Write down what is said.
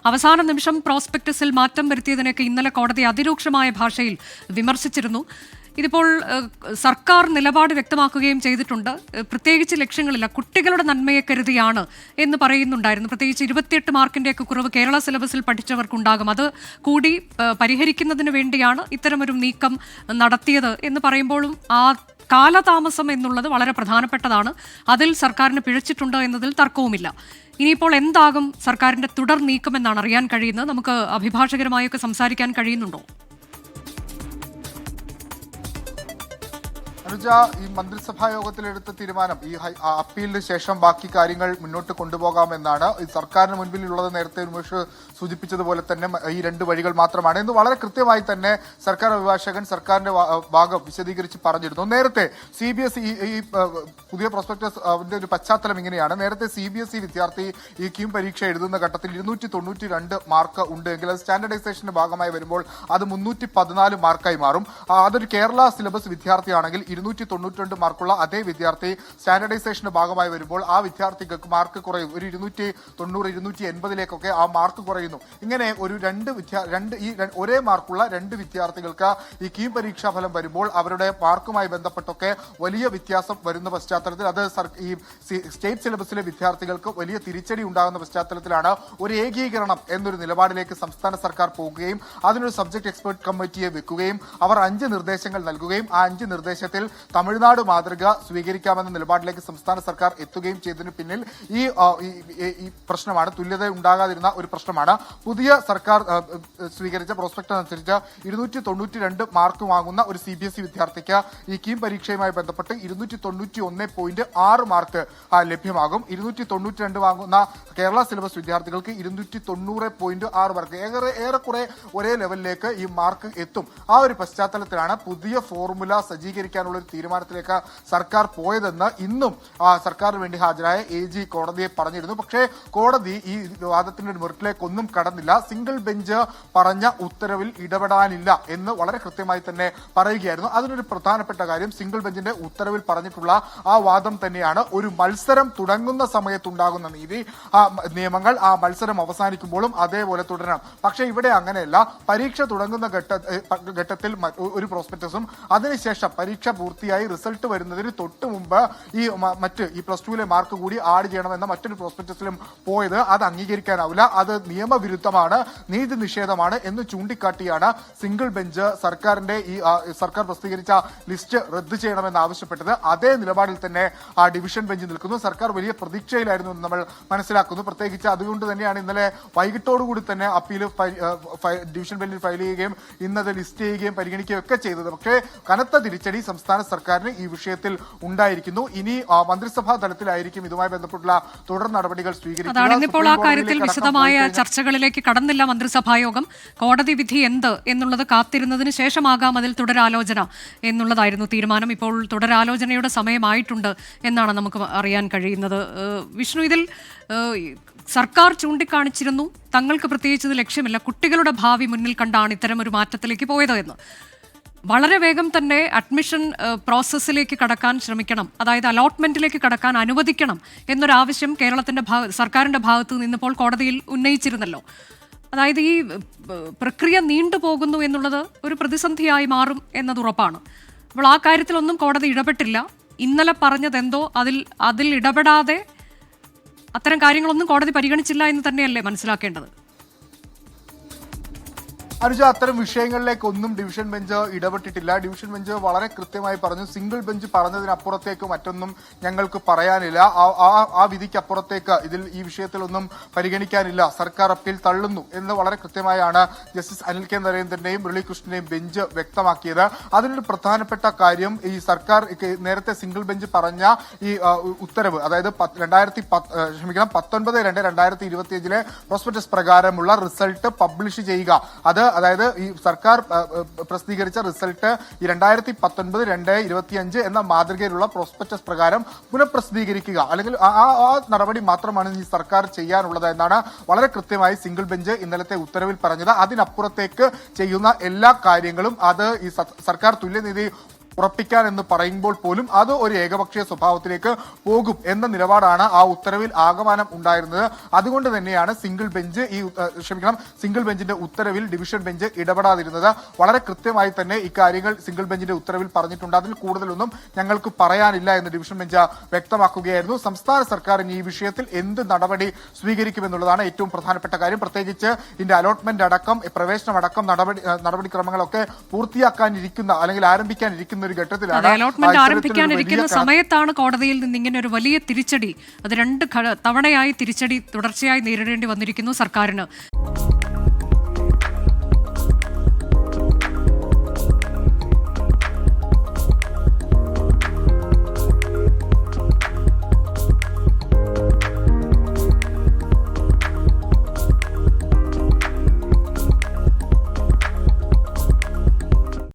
അവസാന നിമിഷം പ്രോസ്പെക്ടസിൽ മാറ്റം വരുത്തിയതിനൊക്കെ ഇന്നലെ കോടതി അതിരൂക്ഷമായ ഭാഷയിൽ വിമർശിച്ചിരുന്നു. ഇതിപ്പോൾ സർക്കാർ നിലപാട് വ്യക്തമാക്കുകയും ചെയ്തിട്ടുണ്ട്. പ്രത്യേകിച്ച് ലക്ഷ്യങ്ങളില്ല, കുട്ടികളുടെ നന്മയെ കരുതിയാണ് എന്ന് പറയുന്നുണ്ടായിരുന്നു. പ്രത്യേകിച്ച് 28 മാർക്കിൻ്റെയൊക്കെ കുറവ് കേരള സിലബസിൽ പഠിച്ചവർക്കുണ്ടാകും. അത് കൂടി പരിഹരിക്കുന്നതിന് വേണ്ടിയാണ് ഇത്തരമൊരു നീക്കം നടത്തിയത് എന്ന് പറയുമ്പോഴും ആ കാലതാമസം എന്നുള്ളത് വളരെ പ്രധാനപ്പെട്ടതാണ്. അതിൽ സർക്കാരിന് പിഴച്ചിട്ടുണ്ട് എന്നതിൽ തർക്കവുമില്ല. ഇനിയിപ്പോൾ എന്താകും സർക്കാരിന്റെ തുടർ നീക്കമെന്നാണ് അറിയാൻ കഴിയുന്നത്. നമുക്ക് അഭിഭാഷകരുമായൊക്കെ സംസാരിക്കാൻ കഴിയുന്നുണ്ടോ? അനുജ, ഈ മന്ത്രിസഭാ യോഗത്തിലെടുത്ത തീരുമാനം ഈ അപ്പീലിന് ശേഷം ബാക്കി കാര്യങ്ങൾ മുന്നോട്ട് കൊണ്ടുപോകാമെന്നാണ്. സർക്കാരിന് മുൻപിലുള്ളത് നേരത്തെ ഉമേഷ് സൂചിപ്പിച്ചതുപോലെ തന്നെ ഈ 2 വഴികൾ മാത്രമാണ് എന്ന് വളരെ കൃത്യമായി തന്നെ സർക്കാർ അഭിഭാഷകൻ സർക്കാരിന്റെ ഭാഗം വിശദീകരിച്ച് പറഞ്ഞിരുന്നു. നേരത്തെ CBSE ഈ പുതിയ പ്രോസ്പെക്ടസ് ഒരു പശ്ചാത്തലം ഇങ്ങനെയാണ്. നേരത്തെ CBSE വിദ്യാർത്ഥി ഈ ക്യൂം പരീക്ഷ എഴുതുന്ന ഘട്ടത്തിൽ 292 മാർക്ക് ഉണ്ട് എങ്കിൽ അത് സ്റ്റാൻഡർഡൈസേഷന്റെ ഭാഗമായി വരുമ്പോൾ അത് 314 മാർക്കായി മാറും. അതൊരു കേരള സിലബസ് വിദ്യാർത്ഥിയാണെങ്കിൽ 292 മാർക്കുള്ള അതേ വിദ്യാർത്ഥി സ്റ്റാൻഡർഡൈസേഷന്റെ ഭാഗമായി വരുമ്പോൾ ആ വിദ്യാർത്ഥികൾക്ക് മാർക്ക് കുറയും. ഒരു 290 280 ആ മാർക്ക് കുറയുന്നു. ഇങ്ങനെ ഒരു ഒരേ മാർക്കുള്ള 2 വിദ്യാർത്ഥികൾക്ക് ഈ കീം പരീക്ഷാ ഫലം വരുമ്പോൾ അവരുടെ മാർക്കുമായി ബന്ധപ്പെട്ടൊക്കെ വലിയ വ്യത്യാസം വരുന്ന പശ്ചാത്തലത്തിൽ അത് ഈ സ്റ്റേറ്റ് സിലബസിലെ വിദ്യാർത്ഥികൾക്ക് വലിയ തിരിച്ചടി ഉണ്ടാകുന്ന പശ്ചാത്തലത്തിലാണ് ഒരു ഏകീകരണം എന്നൊരു നിലപാടിലേക്ക് സംസ്ഥാന സർക്കാർ പോകുകയും അതിനൊരു സബ്ജക്ട് എക്സ്പെർട്ട് കമ്മിറ്റിയെ വെക്കുകയും അവർ 5 നിർദ്ദേശങ്ങൾ നൽകുകയും ആ 5 നിർദ്ദേശത്തിൽ തമിഴ്നാട് മാതൃക സ്വീകരിക്കാമെന്ന നിലപാടിലേക്ക് സംസ്ഥാന സർക്കാർ എത്തുകയും ചെയ്തതിന് പിന്നിൽ ഈ പ്രശ്നമാണ്. തുല്യത ഉണ്ടാകാതിരുന്ന ഒരു പ്രശ്നമാണ്. പുതിയ സർക്കാർ സ്വീകരിച്ച പ്രോസ്പെക്ടസ് അനുസരിച്ച് 292 മാർക്ക് വാങ്ങുന്ന ഒരു CBSE വിദ്യാർത്ഥിക്ക് ഈ കീം പരീക്ഷയുമായി ബന്ധപ്പെട്ട് 291.6 മാർക്ക് ലഭ്യമാകും. 292 വാങ്ങുന്ന കേരള സിലബസ് വിദ്യാർത്ഥികൾക്ക് 290.6 മാർക്ക്, ഏറെക്കുറെ ഒരേ ലെവലിലേക്ക് ഈ മാർക്ക് എത്തും. ആ ഒരു പശ്ചാത്തലത്തിലാണ് പുതിയ ഫോർമുല സജ്ജീകരിക്കാനുള്ള ഒരു തീരുമാനത്തിലേക്ക് സർക്കാർ പോയതെന്ന് ഇന്നും സർക്കാരിന് വേണ്ടി ഹാജരായ AG കോടതിയെ പറഞ്ഞിരുന്നു. പക്ഷേ കോടതി ഈ വാദത്തിന്റെ മെറിറ്റിലേക്ക് ഒന്നും കടന്നില്ല. സിംഗിൾ ബെഞ്ച് പറഞ്ഞ ഉത്തരവിൽ ഇടപെടാനില്ല എന്ന് വളരെ കൃത്യമായി തന്നെ പറയുകയായിരുന്നു. അതിനൊരു പ്രധാനപ്പെട്ട കാര്യം സിംഗിൾ ബെഞ്ചിന്റെ ഉത്തരവിൽ പറഞ്ഞിട്ടുള്ള ആ വാദം തന്നെയാണ്. ഒരു മത്സരം തുടങ്ങുന്ന സമയത്തുണ്ടാകുന്ന നിയമങ്ങൾ ആ മത്സരം അവസാനിക്കുമ്പോഴും അതേപോലെ തുടരണം. പക്ഷേ ഇവിടെ അങ്ങനെയല്ല. പരീക്ഷ തുടങ്ങുന്ന ഘട്ടത്തിൽ ഒരു പ്രോസ്പെക്ടസും അതിനുശേഷം പരീക്ഷ പൂർത്തിയായി റിസൾട്ട് വരുന്നതിന് തൊട്ട് മുമ്പ് ഈ +2 മാർക്ക് കൂടി ആഡ് ചെയ്യണമെന്ന മറ്റൊരു പ്രോസ്പെക്ടസിലും പോയത് അത് അംഗീകരിക്കാനാവില്ല. അത് നിയമവിരുദ്ധമാണ്, നീതി നിഷേധമാണ് എന്ന് ചൂണ്ടിക്കാട്ടിയാണ് സിംഗിൾ ബെഞ്ച് സർക്കാരിന്റെ ഈ സർക്കാർ പ്രസിദ്ധീകരിച്ച ലിസ്റ്റ് റദ്ദ് ചെയ്യണമെന്ന് ആവശ്യപ്പെട്ടത്. അതേ നിലപാടിൽ തന്നെ ഡിവിഷൻ ബെഞ്ച് നിൽക്കുന്നു. സർക്കാർ വലിയ പ്രതീക്ഷയിലായിരുന്നു എന്ന് നമ്മൾ മനസ്സിലാക്കുന്നു. പ്രത്യേകിച്ച് അതുകൊണ്ട് തന്നെയാണ് ഇന്നലെ വൈകിട്ടോടുകൂടി തന്നെ അപ്പീൽ ഡിവിഷൻ ബെഞ്ചിൽ ഫയൽ ചെയ്യുകയും ഇന്നത് ലിസ്റ്റ് ചെയ്യുകയും പരിഗണിക്കുകയും ഒക്കെ ചെയ്തത്. പക്ഷേ കനത്ത തിരിച്ചടി സംസ്ഥാന സർക്കാരിന് ഈ വിഷയത്തിൽ ഉണ്ടായിരിക്കുന്നു. ഇനി മന്ത്രിസഭാ തലത്തിലായിരിക്കും ഇതുമായി ബന്ധപ്പെട്ടുള്ള തുടർ നടപടികൾ സ്വീകരിക്കുക. ഇന്നിപ്പോൾ ആ കാര്യത്തിൽ വിശദമായ ചർച്ചകളിലേക്ക് കടന്നില്ല മന്ത്രിസഭായോഗം. കോടതി വിധി എന്ത് എന്നുള്ളത് കാത്തിരുന്നതിന് ശേഷമാകാം അതിൽ തുടരാലോചന എന്നുള്ളതായിരുന്നു തീരുമാനം. ഇപ്പോൾ തുടരാലോചനയുടെ സമയമായിട്ടുണ്ട് എന്നാണ് നമുക്ക് അറിയാൻ കഴിയുന്നത്. വിഷ്ണു, ഇതിൽ സർക്കാർ ചൂണ്ടിക്കാണിച്ചിരുന്നു തങ്ങൾക്ക് പ്രത്യേകിച്ച് ഇത് ലക്ഷ്യമില്ല, കുട്ടികളുടെ ഭാവി മുന്നിൽ കണ്ടാണ് ഇത്തരം ഒരു മാറ്റത്തിലേക്ക് പോയത് എന്ന്. വളരെ വേഗം തന്നെ അഡ്മിഷൻ പ്രോസസ്സിലേക്ക് കടക്കാൻ ശ്രമിക്കണം, അതായത് അലോട്ട്മെന്റിലേക്ക് കടക്കാൻ അനുവദിക്കണം എന്നൊരാവശ്യം സർക്കാരിന്റെ ഭാഗത്ത് നിന്നിപ്പോൾ കോടതിയിൽ ഉന്നയിച്ചിരുന്നല്ലോ. അതായത് ഈ പ്രക്രിയ നീണ്ടുപോകുന്നു എന്നുള്ളത് ഒരു പ്രതിസന്ധിയായി മാറും എന്നത് ഉറപ്പാണ്. അപ്പോൾ ആ കാര്യത്തിലൊന്നും കോടതി ഇടപെട്ടില്ല. ഇന്നലെ പറഞ്ഞതെന്തോ അതിൽ ഇടപെടാതെ അത്തരം കാര്യങ്ങളൊന്നും കോടതി പരിഗണിച്ചില്ല എന്ന് തന്നെയല്ലേ മനസ്സിലാക്കേണ്ടത്? അനുജ, അത്തരം വിഷയങ്ങളിലേക്ക് ഒന്നും ഡിവിഷൻ ബെഞ്ച് ഇടപെട്ടിട്ടില്ല. ഡിവിഷൻ ബെഞ്ച് വളരെ കൃത്യമായി പറഞ്ഞു, സിംഗിൾ ബെഞ്ച് പറഞ്ഞതിനപ്പുറത്തേക്ക് മറ്റൊന്നും ഞങ്ങൾക്ക് പറയാനില്ല. ആ വിധിക്കപ്പുറത്തേക്ക് ഈ വിഷയത്തിലൊന്നും പരിഗണിക്കാനില്ല, സർക്കാർ അപ്പീൽ തള്ളുന്നു എന്ന് വളരെ കൃത്യമായാണ് ജസ്റ്റിസ് അനിൽ കെ നരേന്ദ്രന്റെയും മുരളീകൃഷ്ണന്റെയും ബെഞ്ച് വ്യക്തമാക്കിയത്. അതിനൊരു പ്രധാനപ്പെട്ട കാര്യം ഈ സർക്കാർ നേരത്തെ സിംഗിൾ ബെഞ്ച് പറഞ്ഞ ഈ ഉത്തരവ്, അതായത് 19/2/2025 പ്രോസ്പെക്ടസ് പ്രകാരമുള്ള റിസൾട്ട് പബ്ലിഷ് ചെയ്യുക, അതായത് ഈ സർക്കാർ പ്രസിദ്ധീകരിച്ച റിസൾട്ട് 2019-2/25 എന്ന മാതൃകയിലുള്ള പ്രോസ്പെക്ടസ് പ്രകാരം പുനഃപ്രസിദ്ധീകരിക്കുക, അല്ലെങ്കിൽ ആ നടപടി മാത്രമാണ് ഈ സർക്കാർ ചെയ്യാനുള്ളത് എന്നാണ് വളരെ കൃത്യമായി സിംഗിൾ ബെഞ്ച് ഇന്നലത്തെ ഉത്തരവിൽ പറഞ്ഞത്. അതിനപ്പുറത്തേക്ക് ചെയ്യുന്ന എല്ലാ കാര്യങ്ങളും അത് ഈ സർക്കാർ തുല്യനീതി ഉറപ്പിക്കാൻ എന്ന് പറയുമ്പോൾ പോലും അത് ഒരു ഏകപക്ഷീയ സ്വഭാവത്തിലേക്ക് പോകും എന്ന നിലപാടാണ് ആ ഉത്തരവിൽ ആകമാനം ഉണ്ടായിരുന്നത്. അതുകൊണ്ട് തന്നെയാണ് സിംഗിൾ ബെഞ്ചിന്റെ ഉത്തരവിൽ ഡിവിഷൻ ബെഞ്ച് ഇടപെടാതിരുന്നത്. വളരെ കൃത്യമായി തന്നെ ഇക്കാര്യങ്ങൾ സിംഗിൾ ബെഞ്ചിന്റെ ഉത്തരവിൽ പറഞ്ഞിട്ടുണ്ട്. അതിൽ കൂടുതലൊന്നും ഞങ്ങൾക്ക് പറയാനില്ല എന്ന് ഡിവിഷൻ ബെഞ്ച് വ്യക്തമാക്കുകയായിരുന്നു. സംസ്ഥാന സർക്കാരിന് ഈ വിഷയത്തിൽ എന്ത് നടപടി സ്വീകരിക്കുമെന്നുള്ളതാണ് ഏറ്റവും പ്രധാനപ്പെട്ട കാര്യം. പ്രത്യേകിച്ച് ഇതിന്റെ അലോട്ട്മെന്റ് അടക്കം പ്രവേശനമടക്കം നടപടിക്രമങ്ങളൊക്കെ പൂർത്തിയാക്കാനിരിക്കുന്ന അല്ലെങ്കിൽ ആരംഭിക്കാനിരിക്കുന്ന ഒരു ഘട്ടത്തിലാണ്. അലോട്ട്മെന്റ് ആരംഭിക്കാനിരിക്കുന്ന സമയത്താണ് കോടതിയിൽ നിന്ന് ഇങ്ങനെ ഒരു വലിയ തിരിച്ചടി, അത് 2 തവണയായി തിരിച്ചടി തുടർച്ചയായി നേരിടേണ്ടി വന്നിരിക്കുന്നു സർക്കാരിന്.